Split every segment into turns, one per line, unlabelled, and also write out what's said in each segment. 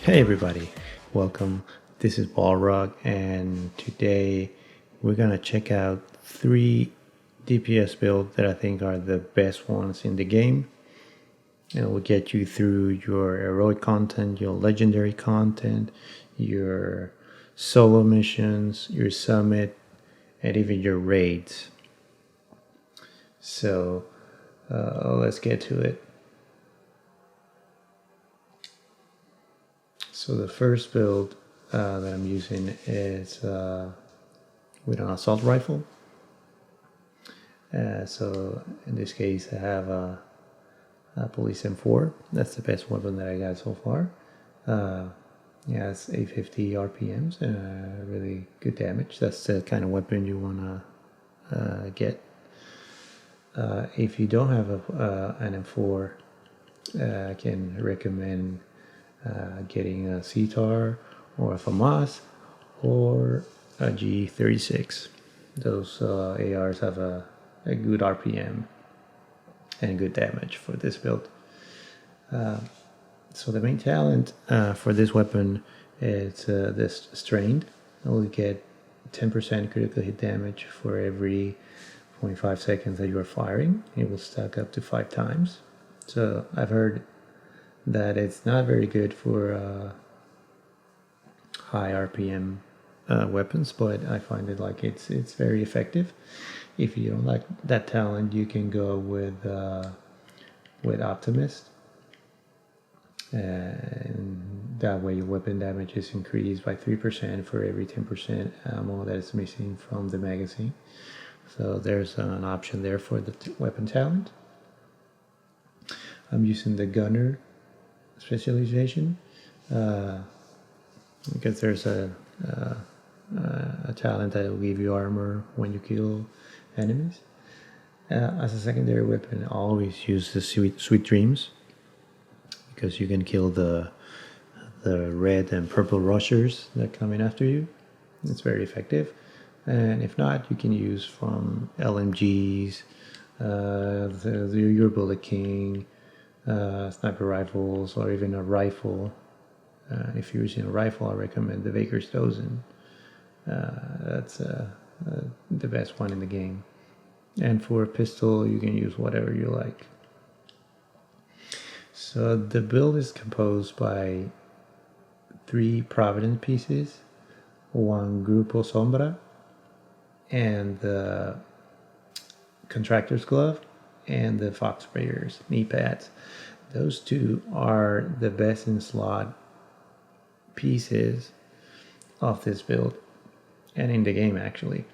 Hey everybody, welcome. This is Balrogx, and today we're gonna check out 3 DPS builds that I think are the best ones in the game. And it will get you through your heroic content, your legendary content, your solo missions, your summit, and even your raids. So let's get to it. So the first build that I'm using is with an assault rifle. So in this case I have a Police M4. That's the best weapon that I got so far. Yeah, it's 850 RPMs and really good damage. That's the kind of weapon you want to get. If you don't have an M4, I can recommend getting a CTAR or a FAMAS or a G36. Those ARs have a good RPM and good damage for this build. So the main talent for this weapon is this Strained. You get 10% critical hit damage for every 0.5 seconds that you are firing. It will stack up to 5 times. So I've heard that it's not very good for high RPM weapons, but I find it like it's very effective. If you don't like that talent, you can go with Optimist, and that way your weapon damage is increased by 3% for every 10% ammo that is missing from the magazine. So there's an option there for the weapon talent. I'm using the Gunner specialization because there's a talent that will give you armor when you kill enemies. As a secondary weapon, I always use the Sweet Dreams because you can kill the red and purple rushers that come in after you. It's very effective. And if not, you can use from LMGs, your Bullet King, sniper rifles, or even a rifle. If you're using a rifle, I recommend the Vaker's Dozen. That's the best one in the game. And for a pistol, you can use whatever you like. So the build is composed by 3 Providence pieces, 1 Grupo Sombra, and the Contractor's Glove, and the Fox Sprayer's knee pads. Those 2 are the best in slot pieces of this build and in the game actually.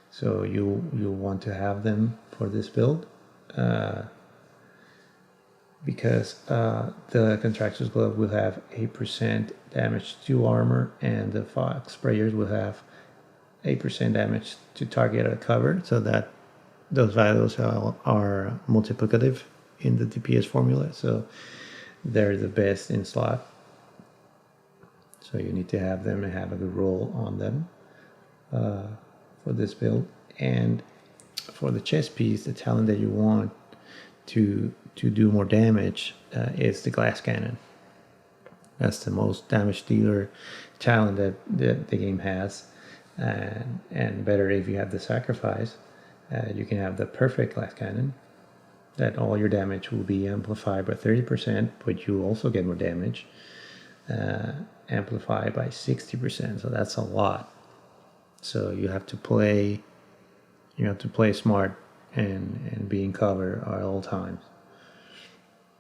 So you'll want to have them for this build because the Contractor's Glove will have 8% damage to armor, and the Fox Sprayers will have 8% damage to target or cover, so that those values are multiplicative in the DPS formula, so they're the best in slot. So you need to have them and have a good roll on them for this build. And for the chest piece, the talent that you want to do more damage is the Glass Cannon. That's the most damage dealer talent that the game has, and better if you have the Sacrifice. You can have the Perfect Glass Cannon, that all your damage will be amplified by 30%, but you also get more damage, amplified by 60%. So that's a lot. So you have to play smart and be in cover at all times.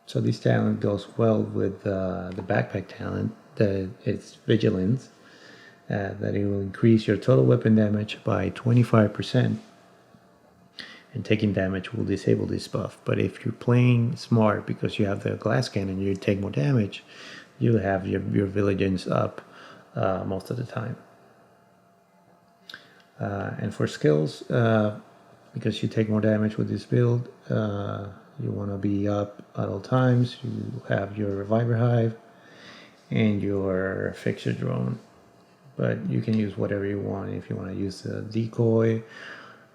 So this talent goes well with the backpack talent, that it's Vigilance, that it will increase your total weapon damage by 25. And taking damage will disable this buff. But if you're playing smart, because you have the Glass Cannon, you take more damage, you have your Vigilance up most of the time. And for skills, because you take more damage with this build, you want to be up at all times. You have your Reviver Hive and your Fixer Drone. But you can use whatever you want if you want to use the Decoy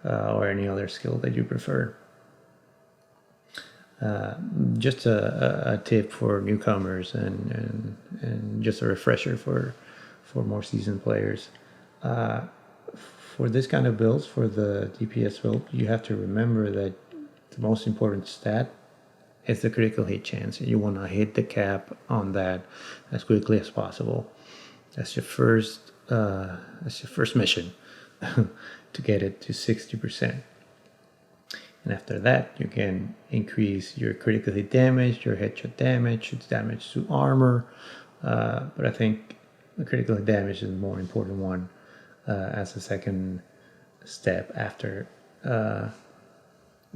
or any other skill that you prefer. Just a tip for newcomers and just a refresher for more seasoned players. For this kind of builds, for the DPS build, you have to remember that the most important stat is the critical hit chance. You want to hit the cap on that as quickly as possible. That's your first mission to get it to 60%. And after that, you can increase your critical hit damage, your headshot damage, damage to armor. But I think the critical hit damage is the more important one as a second step after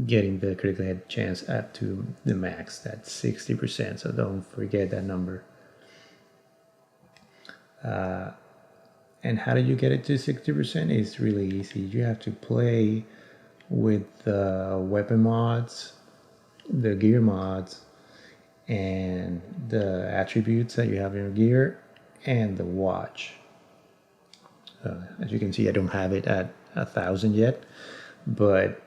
getting the critical hit chance up to the max, that's 60%. So don't forget that number. And how do you get it to 60%? It's really easy. You have to play with the weapon mods, the gear mods, and the attributes that you have in your gear, and the watch. As you can see, I don't have it at 1,000 yet, but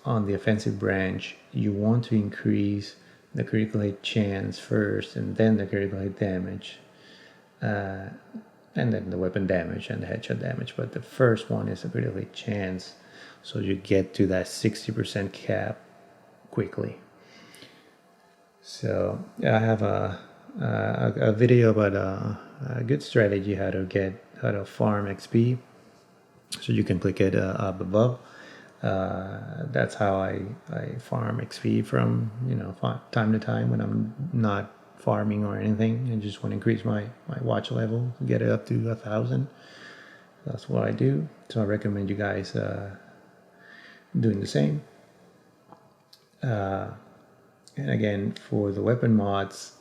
on the offensive branch, you want to increase the critical hit chance first, and then the critical hit damage, and then the weapon damage and the headshot damage. But the first one is the critical hit chance, so you get to that 60% cap quickly. So I have a video about a good strategy how to farm XP. So you can click it up above. That's how I farm XP from time to time when I'm not farming or anything and just want to increase my watch level, get it up to 1,000. That's what I do. So I recommend you guys doing the same. And again, for the weapon mods,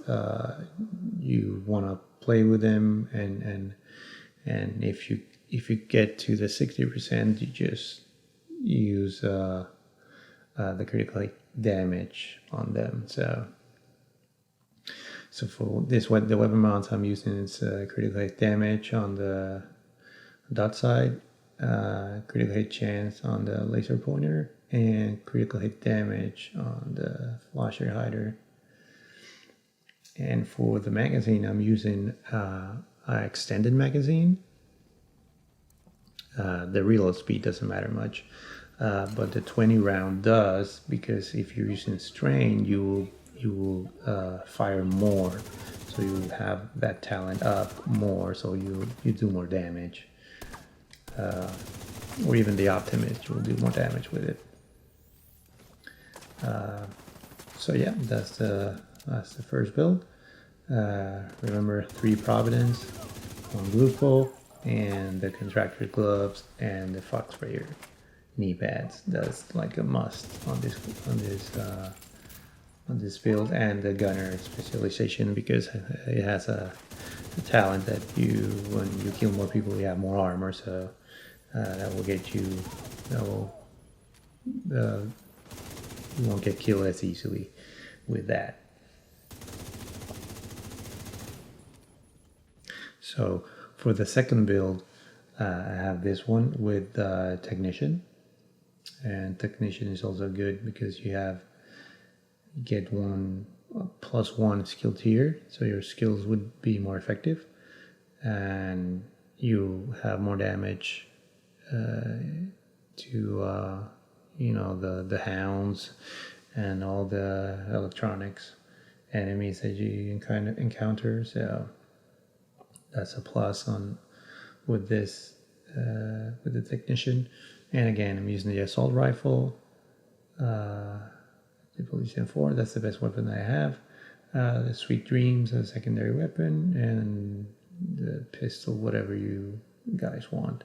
you want to play with them, and if you get to the 60%, you just use the critical damage on them. So for this, the weapon mods I'm using is critical hit damage on the dot side, critical hit chance on the laser pointer, and critical hit damage on the flasher hider. And for the magazine, I'm using an extended magazine. The reload speed doesn't matter much, but the 20 round does, because if you're using strain, you will fire more, so you have that talent up more, so you do more damage. Or even the optimist will do more damage with it. So yeah, that's the first build. Remember, 3 Providence, 1 Grupo, and the contractor gloves and the fox sprayer knee pads. That's like a must on this build, and the gunner specialization, because it has a talent that when you kill more people, you have more armor. So that will get you. You won't get killed as easily with that. So for the second build, I have this one with Technician. And Technician is also good because you get +1 skill tier, so your skills would be more effective, and you have more damage to the hounds and all the electronics enemies that you kind of encounter. So that's a plus with this with the Technician. And again, I'm using the assault rifle, the Police M4. That's the best weapon I have. The Sweet Dreams as a secondary weapon, and the pistol, whatever you guys want.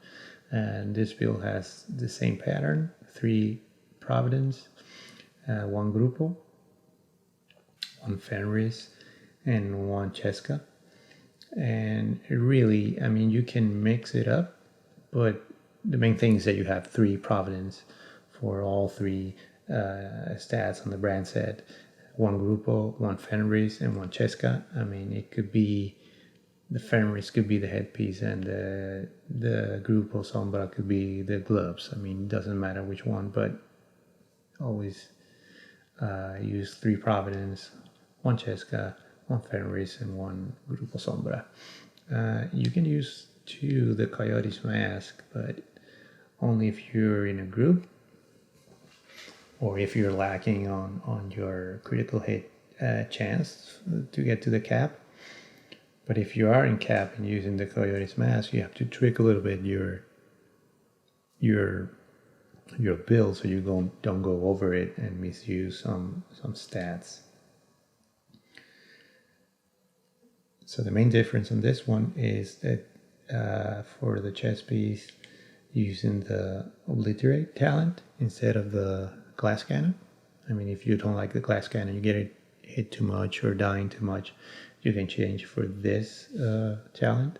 And this build has the same pattern: 3 Providence, 1 Grupo, 1 Fenris, and 1 Cheska. And really, I mean, you can mix it up, but the main thing is that you have 3 Providence for all 3 stats on the brand set: 1 Grupo, 1 Fenris, and 1 Cheska. I mean, it could be the Fenris could be the headpiece, and the Grupo Sombra could be the gloves. I mean, it doesn't matter which one, but always use 3 Providence, 1 Cheska, 1 Fenris, and 1 Grupo Sombra. You can use 2 the Coyote's Mask, but only if you're in a group or if you're lacking on your critical hit chance to get to the cap. But if you are in cap and using the Coyote's Mask, you have to trick a little bit your build so you don't go over it and misuse some stats. So the main difference on this one is that for the chest piece, using the Obliterate talent instead of the glass cannon. I mean, if you don't like the glass cannon, you get it hit too much or dying too much, you can change for this talent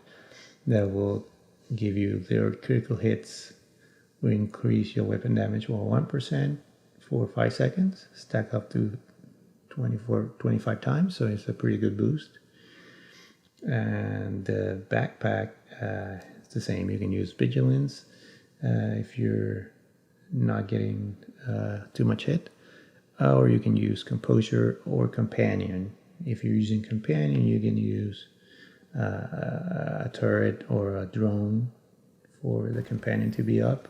that will give you their critical hits, will increase your weapon damage by 1% for 5 seconds, stack up to 25 times, so it's a pretty good boost. And the backpack, it's the same. You can use Vigilance if you're not getting too much hit, or you can use Composure or Companion. If you're using Companion, you can use a turret or a drone for the Companion to be up,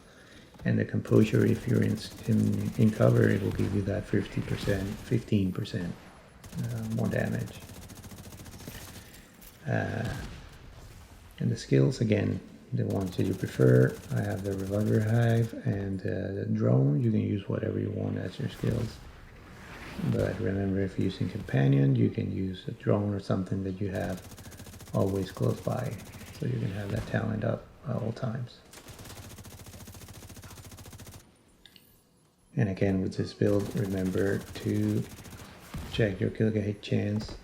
and the Composure, if you're in cover, it will give you that 15% more damage. And the skills, again, the ones that you prefer. I have the Revolver Hive and the drone. You can use whatever you want as your skills. But remember, if you're using Companion, you can use a drone or something that you have always close by, so you can have that talent up at all times. And again, with this build, remember to check your kill hit chance.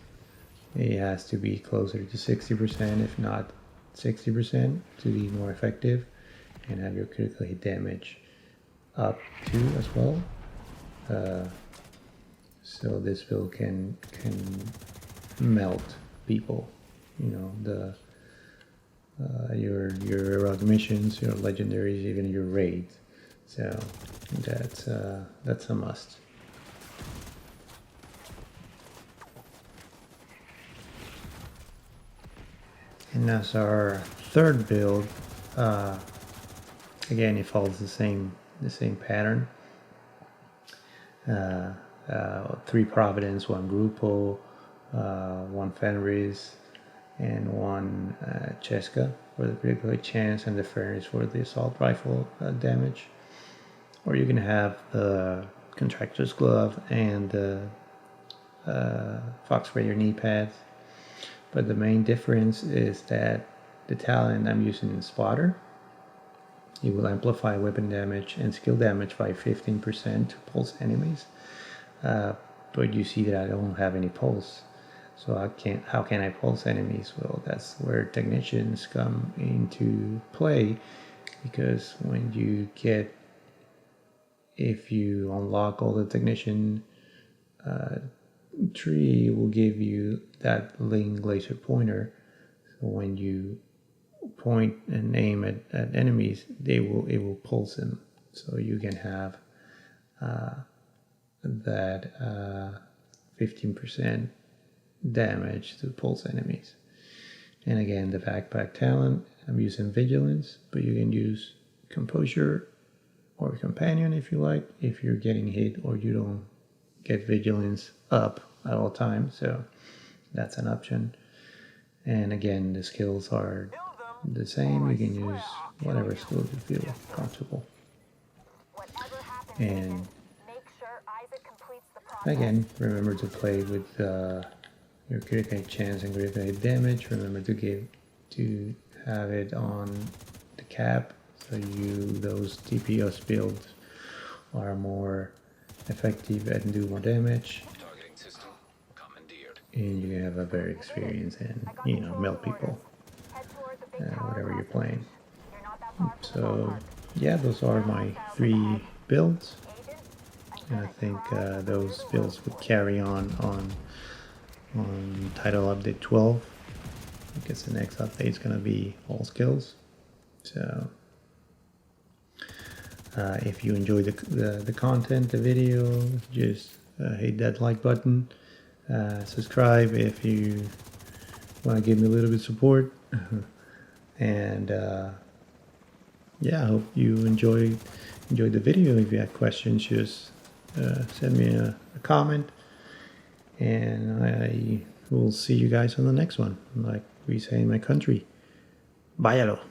It has to be closer to 60%, if not 60%, to be more effective, and have your critical hit damage up too as well. So this build can melt people. You know, your heroic missions, your legendaries, even your raids. So that's a must. And as our third build, again, it follows the same pattern. 3 Providence, 1 Grupo, 1 Fenris, and 1 Cheska for the critical hit chance, and the Fenris for the assault rifle damage. Or you can have the Contractor's Glove and the Fox Sprayer knee pads. But the main difference is that the talent I'm using in Spotter, it will amplify weapon damage and skill damage by 15% to pulse enemies. But you see that I don't have any pulse. So how can I pulse enemies? Well, that's where technicians come into play, because when if you unlock all the technician tree, will give you that Ling laser pointer. So when you point and aim at enemies, it will pulse them. So you can have that 15% damage to pulse enemies. And again, the backpack talent, I'm using Vigilance, but you can use Composure or Companion if you like, if you're getting hit or you don't get Vigilance up at all times. So that's an option. And again, the skills are the same. You can use whatever skills you feel comfortable. And again, remember to play with your critical hit chance and critical hit damage. Remember to have it on the cap, so those DPS builds are more effective and do more damage. And you can have a better experience and, you know, melt people, whatever you're playing. So yeah, those are my 3 builds, and I think those builds would carry on title update 12. I guess the next update is going to be all skills. So if you enjoy the content, the video, just hit that like button, subscribe if you want to give me a little bit of support. And yeah, I hope you enjoyed the video. If you have questions, just send me a comment, and I will see you guys on the next one, like we say in my country. Váyalo.